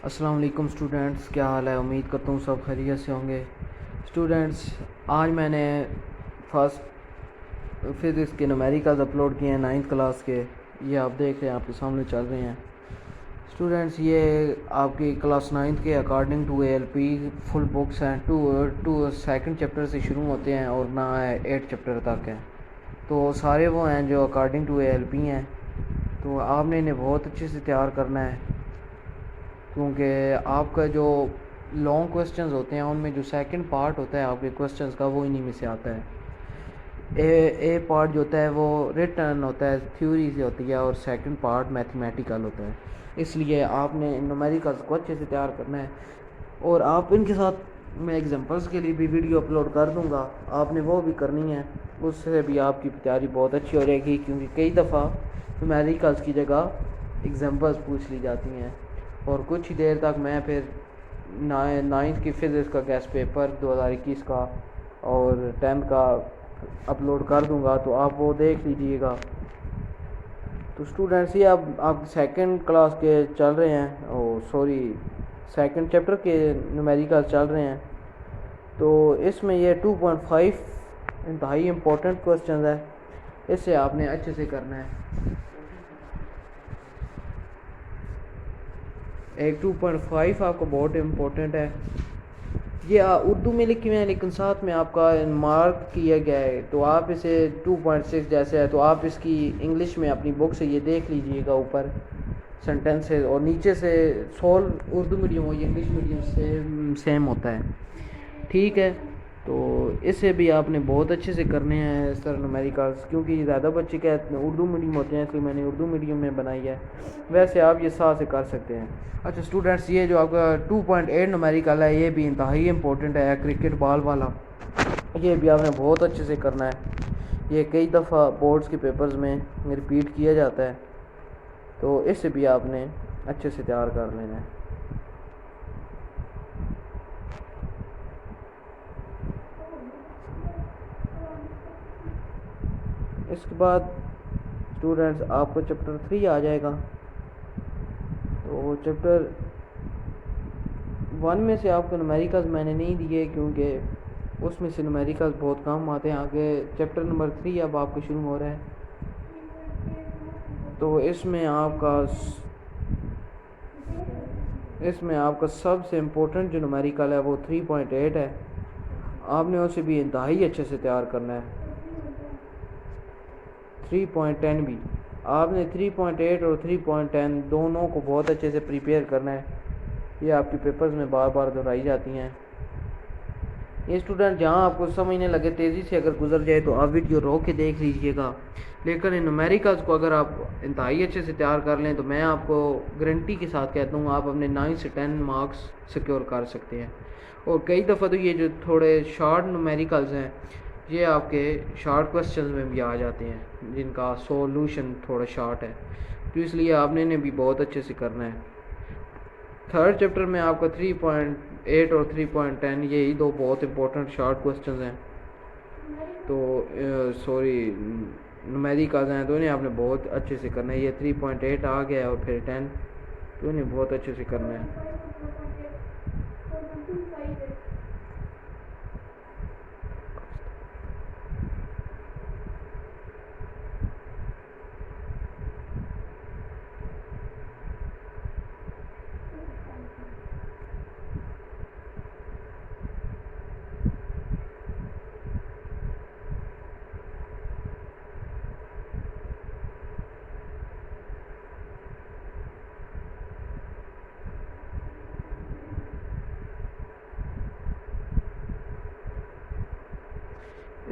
السلام علیکم اسٹوڈنٹس، کیا حال ہے؟ امید کرتا ہوں سب خیریت سے ہوں گے۔ اسٹوڈنٹس، آج میں نے فرسٹ فزکس کے نومیریکلز اپلوڈ کیے ہیں 9th کلاس کے۔ یہ آپ دیکھ رہے ہیں، آپ کے سامنے چل رہے ہیں۔ اسٹوڈنٹس، یہ آپ کی کلاس 9th کے according to ALP full books ہیں۔ ٹو سیکنڈ چیپٹر سے شروع ہوتے ہیں اور نہ 8 چیپٹر تک ہیں، تو سارے وہ ہیں جو اکارڈنگ ٹو ALP ہیں۔ تو آپ نے انہیں بہت اچھے سے تیار کرنا ہے، کیونکہ آپ کا جو لانگ کوسچنز ہوتے ہیں ان میں جو سیکنڈ پارٹ ہوتا ہے آپ کے کوسچنز کا، وہ انہی میں سے آتا ہے۔ اے پارٹ جو ہوتا ہے وہ ریٹن ہوتا ہے، تھیوری سے ہوتی ہے، اور سیکنڈ پارٹ میتھمیٹیکل ہوتا ہے۔ اس لیے آپ نے نومیریکلز کو اچھے سے تیار کرنا ہے، اور آپ ان کے ساتھ میں ایگزامپلس کے لیے بھی ویڈیو اپلوڈ کر دوں گا، آپ نے وہ بھی کرنی ہے۔ اس سے بھی آپ کی تیاری بہت اچھی ہو جائے گی، کیونکہ کئی دفعہ نومیریکلز کی جگہ ایگزامپلس پوچھ لی جاتی ہیں۔ اور کچھ ہی دیر تک میں پھر 9th کی فزکس کا گیسٹ پیپر 2021 کا اور 10th کا اپلوڈ کر دوں گا، تو آپ وہ دیکھ لیجئے گا۔ تو اسٹوڈنٹس، یہ اب آپ سیکنڈ کلاس کے چل رہے ہیں، سیکنڈ چیپٹر کے نومیریکل چل رہے ہیں۔ تو اس میں یہ 2.5 انتہائی امپورٹنٹ کوسچنز ہے، اس سے آپ نے اچھے سے کرنا ہے۔ ایک 2.5 آپ کو بہت امپورٹنٹ ہے۔ یہ اردو میں لکھی ہوئے ہیں، لیکن ساتھ میں آپ کا مارک کیا گیا ہے، تو آپ اسے 2.6 جیسے ہے، تو آپ اس کی انگلش میں اپنی بک سے یہ دیکھ لیجئے گا، اوپر سینٹنسز، اور نیچے سے سول اردو میڈیم ہو یا انگلش میڈیم سیم ہوتا ہے، ٹھیک ہے۔ تو اس سے بھی آپ نے بہت اچھے سے کرنے ہیں سر نومیریکلز، کیونکہ زیادہ بچے کہتے ہیں اردو میڈیم ہوتے ہیں، اس لیے میں نے اردو میڈیم میں بنائی ہے۔ ویسے آپ یہ ساتھ سے کر سکتے ہیں۔ اچھا اسٹوڈنٹس، یہ جو آپ کا 2.8 نومیریکل ہے، یہ بھی انتہائی امپورٹنٹ ہے، کرکٹ بال والا۔ یہ بھی آپ نے بہت اچھے سے کرنا ہے، یہ کئی دفعہ بورڈز کے پیپرز میں ریپیٹ کیا جاتا ہے، تو اس سے بھی آپ نے اچھے سے تیار کر لینا ہے۔ اس کے بعد اسٹوڈنٹس آپ کو چیپٹر 3 آ جائے گا۔ تو چیپٹر 1 میں سے آپ کو نومیریکلز میں نے نہیں دیے، کیونکہ اس میں سے نومیریکلز بہت کم آتے ہیں۔ آگے چیپٹر نمبر 3 اب آپ کو شروع ہو رہا ہے، تو اس میں آپ کا سب سے امپورٹنٹ جو نومیریکل ہے وہ 3.8 ہے۔ آپ نے اسے بھی انتہائی اچھے سے تیار کرنا ہے۔ 3.10 بھی آپ نے 3.8 اور 3.10 دونوں کو بہت اچھے سے پریپیئر کرنا ہے، یہ آپ کے پیپرز میں بار بار دہرائی جاتی ہیں۔ یہ اسٹوڈنٹ جہاں آپ کو سمجھنے لگے تیزی سے اگر گزر جائے تو آپ ویڈیو روک کے دیکھ لیجئے گا، لیکن ان نومیریکلز کو اگر آپ انتہائی اچھے سے تیار کر لیں تو میں آپ کو گارنٹی کے ساتھ کہتا ہوں آپ اپنے 9 سے 10 مارکس سیکیور کر سکتے ہیں۔ اور کئی دفعہ تو یہ جو تھوڑے شارٹ نومیریکلز ہیں، یہ آپ کے شارٹ کوسچنز میں بھی آ جاتے ہیں، جن کا سولوشن تھوڑا شارٹ ہے، تو اس لیے آپ نے انہیں بھی بہت اچھے سے کرنا ہے۔ تھرڈ چیپٹر میں آپ کا 3.8 اور 3.10 یہی دو بہت امپورٹنٹ شارٹ کوسچنز ہیں، تو نومیریکلز ہیں، تو انہیں آپ نے بہت اچھے سے کرنا ہے۔ یہ 3.8 آ گیا ہے اور پھر 10، تو انہیں بہت اچھے سے کرنا ہے۔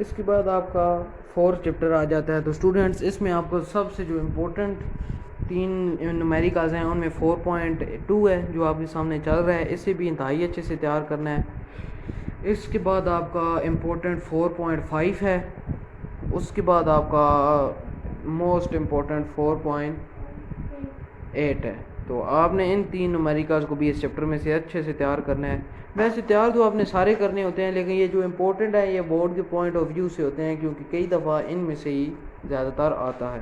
اس کے بعد آپ کا 4th چیپٹر آ جاتا ہے۔ تو اسٹوڈنٹس، اس میں آپ کو سب سے جو امپورٹنٹ 3 نومیریکلز ہیں ان میں 4.2 ہے جو آپ کے سامنے چل رہا ہے، اسے بھی انتہائی اچھے سے تیار کرنا ہے۔ اس کے بعد آپ کا امپورٹنٹ 4.5 ہے، اس کے بعد آپ کا موسٹ امپورٹنٹ 4.8 ہے۔ تو آپ نے ان 3 نومیریکلز کو بھی اس چیپٹر میں سے اچھے سے تیار کرنا ہے۔ ویسے تیار تو آپ نے سارے کرنے ہوتے ہیں، لیکن یہ جو امپورٹنٹ ہے یہ بورڈ کے پوائنٹ آف ویو سے ہوتے ہیں، کیونکہ کئی دفعہ ان میں سے ہی زیادہ تر آتا ہے،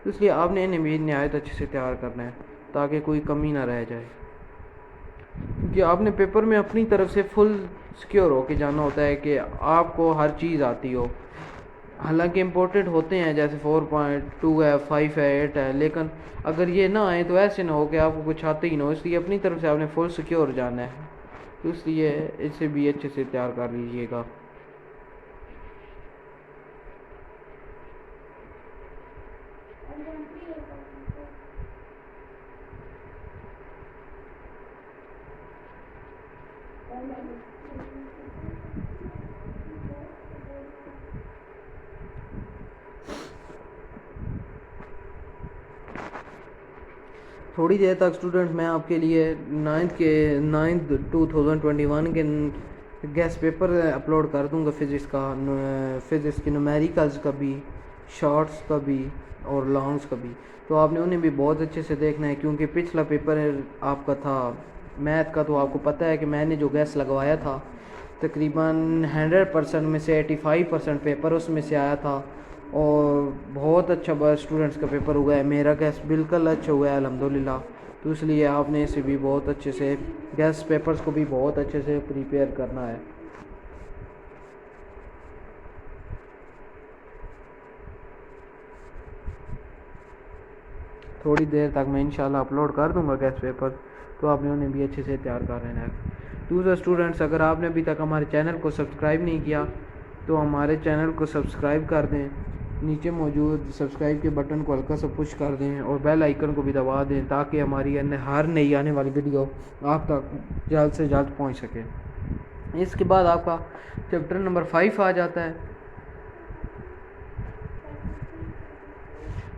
اس لیے آپ نے انہیں بھی نہایت اچھے سے تیار کرنا ہے تاکہ کوئی کمی نہ رہ جائے۔ کہ آپ نے پیپر میں اپنی طرف سے فل سیکیور ہو کے جانا ہوتا ہے کہ آپ کو ہر چیز آتی ہو. حالانکہ امپورٹنٹ ہوتے ہیں جیسے 4.2 ہے، 5 ہے، 8 ہے، لیکن اگر یہ نہ آئے تو ایسے نہ ہو کہ آپ کو کچھ آتے ہی نہ ہو. اس لیے اپنی طرف سے آپ نے فل سیکیور جانا ہے، تو اس لیے اسے بھی اچھے سے تیار کر لیجیے گا. تھوڑی دیر تک اسٹوڈنٹ میں آپ کے لیے 9th 2021 کے گیس پیپر اپلوڈ کر دوں گا فزکس کے نومیریکلز کا بھی، شارٹس کا بھی اور لانگس کا بھی. تو آپ نے انہیں بھی بہت اچھے سے دیکھنا ہے، کیونکہ پچھلا پیپر آپ کا تھا میتھ کا. تو آپ کو پتہ ہے کہ میں نے جو گیس لگوایا تھا تقریباً 100% میں سے 85% پیپر اس میں سے آیا تھا، اور بہت اچھا اسٹوڈنٹس کا پیپر ہوا ہے. میرا گیس بالکل اچھا ہوا ہے الحمدللہ. تو اس لیے آپ نے اسے بھی بہت اچھے سے گیس پیپرز کو بھی بہت اچھے سے پریپیئر کرنا ہے. تھوڑی دیر تک میں انشاءاللہ اپلوڈ کر دوں گا گیس پیپر، تو آپ نے انہیں بھی اچھے سے تیار کر لینا ہے. دوسرے اسٹوڈنٹس، اگر آپ نے ابھی تک ہمارے چینل کو سبسکرائب نہیں کیا تو ہمارے چینل کو سبسکرائب کر دیں. نیچے موجود سبسکرائب کے بٹن کو ہلکا سا پش کر دیں اور بیل آئیکن کو بھی دبا دیں، تاکہ ہماری ہر نئی آنے والی ویڈیو آپ تک جلد سے جلد پہنچ سکے. اس کے بعد آپ کا چیپٹر نمبر 5 آ جاتا ہے.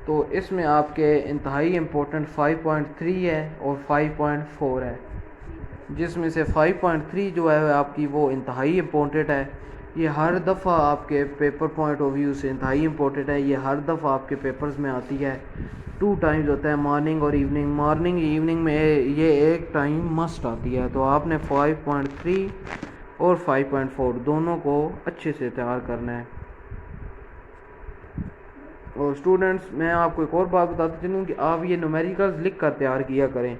تو اس میں آپ کے انتہائی امپورٹنٹ 5.3 ہے اور 5.4 ہے، جس میں سے 5.3 جو ہے آپ کی وہ انتہائی امپورٹنٹ ہے. یہ ہر دفعہ آپ کے پیپر پوائنٹ آف ویو سے انتہائی امپورٹنٹ ہے. یہ ہر دفعہ آپ کے پیپرز میں آتی ہے. 2 ٹائمز ہوتا ہے، مارننگ اور ایوننگ. مارننگ ایوننگ میں یہ ایک ٹائم مسٹ آتی ہے. تو آپ نے 5.3 اور 5.4 دونوں کو اچھے سے تیار کرنا ہے. اور اسٹوڈنٹس، میں آپ کو ایک اور بات بتاتا چلوں کہ آپ یہ نومیریکلز لکھ کر تیار کیا کریں،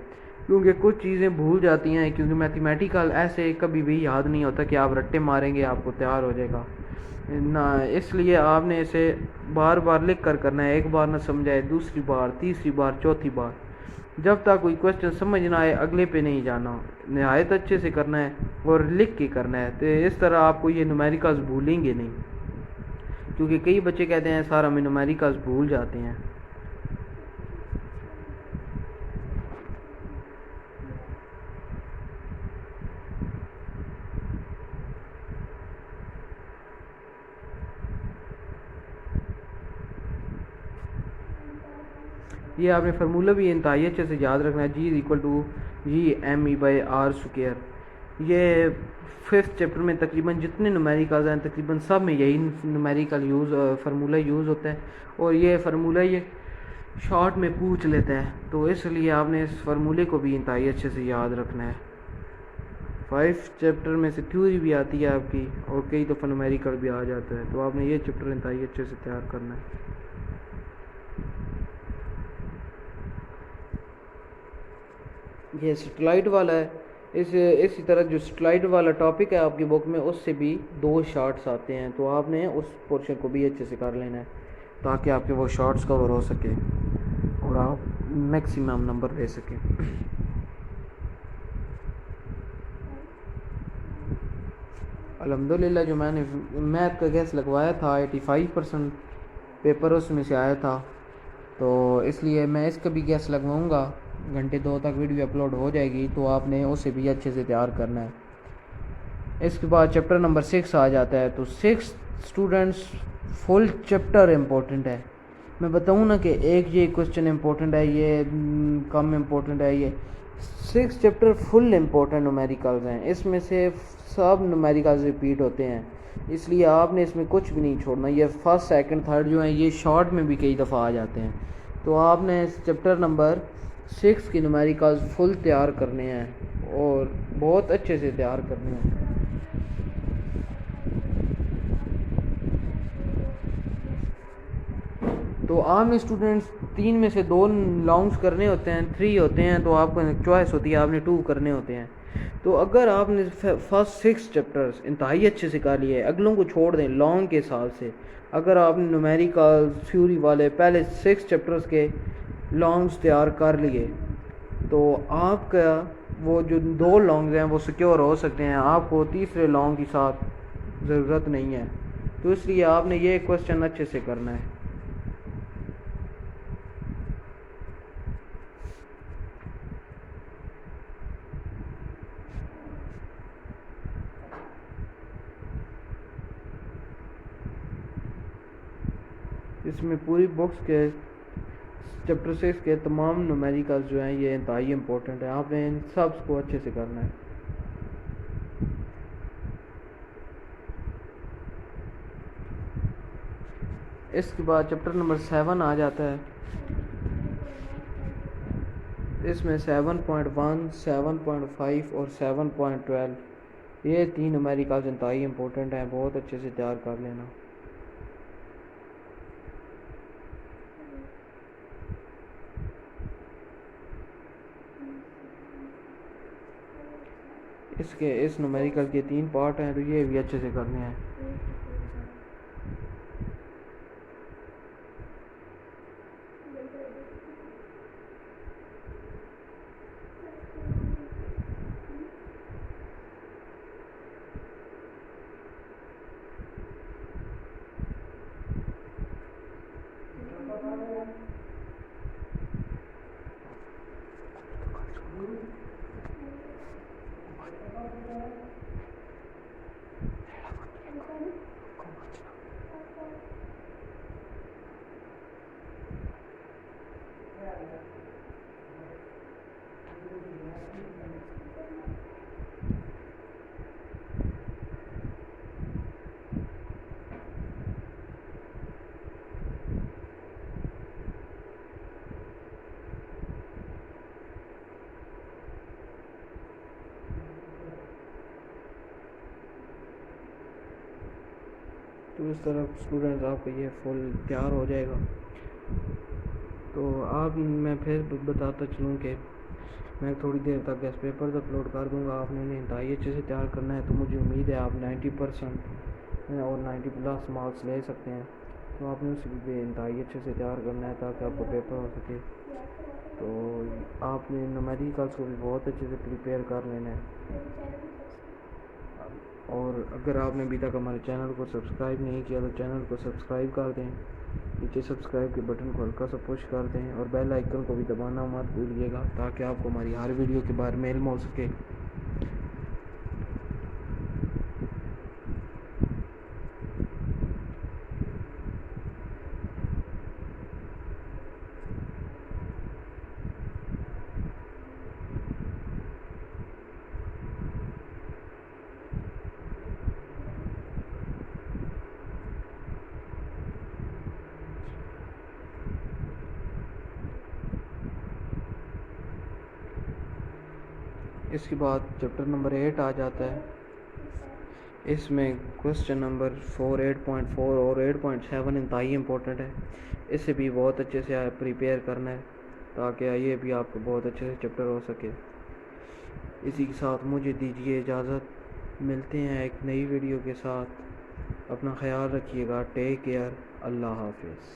کیونکہ کچھ چیزیں بھول جاتی ہیں. کیونکہ میتھمیٹیکل ایسے کبھی بھی یاد نہیں ہوتا کہ آپ رٹے ماریں گے آپ کو تیار ہو جائے گا نہ. اس لیے آپ نے اسے بار بار لکھ کر کرنا ہے. ایک بار نہ سمجھائے، دوسری بار، تیسری بار، چوتھی بار، جب تک کوئی کوشچن سمجھ نہ آئے اگلے پہ نہیں جانا. نہایت اچھے سے کرنا ہے اور لکھ کے کرنا ہے. تو اس طرح آپ کو یہ نومیریکلز بھولیں گے نہیں، کیونکہ کئی بچے کہتے ہیں سارا میں نومیریکلز بھول جاتے ہیں. یہ آپ نے فارمولہ بھی انتہائی اچھے سے یاد رکھنا ہے. G=GME/R². یہ 5th چیپٹر میں تقریباً جتنے نومیریکلز ہیں تقریباً سب میں یہی نومیریکل فارمولہ یوز ہوتا ہے، اور یہ فارمولہ یہ شارٹ میں پوچھ لیتا ہے. تو اس لیے آپ نے اس فارمولے کو بھی انتہائی اچھے سے یاد رکھنا ہے. 5 چیپٹر میں سے تھیوری بھی آتی ہے آپ کی، اور کئی دفعہ نومیریکل بھی آ جاتا ہے. تو آپ نے یہ چیپٹر انتہائی اچھے سے تیار کرنا ہے. یہ سیٹلائٹ والا ہے. اسی طرح جو سیٹلائٹ والا ٹاپک ہے آپ کی بک میں، اس سے بھی 2 شارٹس آتے ہیں. تو آپ نے اس پورشن کو بھی اچھے سے کر لینا ہے، تاکہ آپ کے وہ شارٹس کور ہو سکے اور آپ میکسیمم نمبر لے سکیں. الحمدللہ جو میں نے میتھ کا گیس لگوایا تھا 85% پیپر اس میں سے آیا تھا. تو اس لیے میں اس کا بھی گیس لگواؤں گا. گھنٹے 2 تک ویڈیو اپلوڈ ہو جائے گی، تو آپ نے اسے بھی اچھے سے تیار کرنا ہے. اس کے بعد چیپٹر نمبر 6 آ جاتا ہے. تو 6 اسٹوڈنٹس فل چیپٹر امپورٹنٹ ہے. میں بتاؤں نا کہ ایک یہ کوشچن امپورٹنٹ ہے، یہ کم امپورٹنٹ ہے. یہ 6 چیپٹر فل امپورٹنٹ نومیریکلز ہیں. اس میں سے سب نومیریکلز ریپیٹ ہوتے ہیں، اس لیے آپ نے اس میں کچھ بھی نہیں چھوڑنا. یہ 1st 2nd 3rd جو ہیں یہ شارٹ میں بھی کئی دفعہ آ جاتے ہیں. تو آپ نے اس چیپٹر نمبر 6 کی نومیریکلز فل تیار کرنے ہیں، اور بہت اچھے سے تیار کرنے ہیں. تو آپ نے اسٹوڈنٹس 3 میں سے 2 لانگس کرنے ہوتے ہیں، 3 ہوتے ہیں، تو آپ کو چوائس ہوتی ہے آپ نے 2 کرنے ہوتے ہیں. تو اگر آپ نے فرسٹ 6 چیپٹرز انتہائی اچھے سے کر لیے، اگلوں کو چھوڑ دیں لانگ کے حساب سے، اگر آپ نے نومیریکل تھیوری والے پہلے 6 چیپٹرز کے لانگس تیار کر لیے تو آپ کا وہ جو 2 لانگز ہیں وہ سیکیور ہو سکتے ہیں. آپ کو تیسرے لانگ کی ساتھ ضرورت نہیں ہے. تو اس لیے آپ نے یہ کوشچن اچھے سے کرنا ہے. اس میں پوری بکس کے چیپٹر 6 کے تمام نومیریکلز جو ہیں یہ انتہائی امپورٹنٹ ہیں. آپ نے ان سب کو اچھے سے کرنا ہے. اس کے بعد چیپٹر نمبر 7 آ جاتا ہے. اس میں 7.1 7.5 اور 7.12 یہ 3 نومیریکلز انتہائی امپورٹنٹ ہیں. بہت اچھے سے تیار کر لینا. اس نومیریکل کے 3 پارٹ ہیں تو یہ بھی اچھے سے کرنے ہیں. تو اس طرح اسٹوڈنٹس آپ کا یہ فل تیار ہو جائے گا. تو آپ میں پھر بتاتا چلوں کہ میں تھوڑی دیر تک گیسٹ پیپرز اپلوڈ کر دوں گا. آپ نے انہیں انتہائی اچھے سے تیار کرنا ہے. تو مجھے امید ہے آپ 90% اور 90+ مارکس لے سکتے ہیں. تو آپ نے اس بھی انتہائی اچھے سے تیار کرنا ہے تاکہ آپ کو پیپر ہو سکے. تو آپ نے نومیریکلس کو بھی بہت اچھے سے پریپیئر کر لینا ہے. اور اگر آپ نے ابھی تک ہمارے چینل کو سبسکرائب نہیں کیا تو چینل کو سبسکرائب کر دیں. نیچے سبسکرائب کے بٹن کو ہلکا سا پش کر دیں اور بیل آئیکن کو بھی دبانا مت بھولیے گا تاکہ آپ کو ہماری ہر ویڈیو کے بعد میل مل سکے. اس کے بعد چیپٹر نمبر 8 آ جاتا ہے. اس میں کوشچن نمبر 4 8.4 اور 8.7 انتہائی امپورٹنٹ ہے. اس سے بھی بہت اچھے سے پریپیئر کرنا ہے تاکہ یہ بھی آپ کو بہت اچھے سے چیپٹر ہو سکے. اسی کے ساتھ مجھے دیجیے اجازت. ملتے ہیں ایک نئی ویڈیو کے ساتھ. اپنا خیال رکھیے گا. Take care. اللہ حافظ.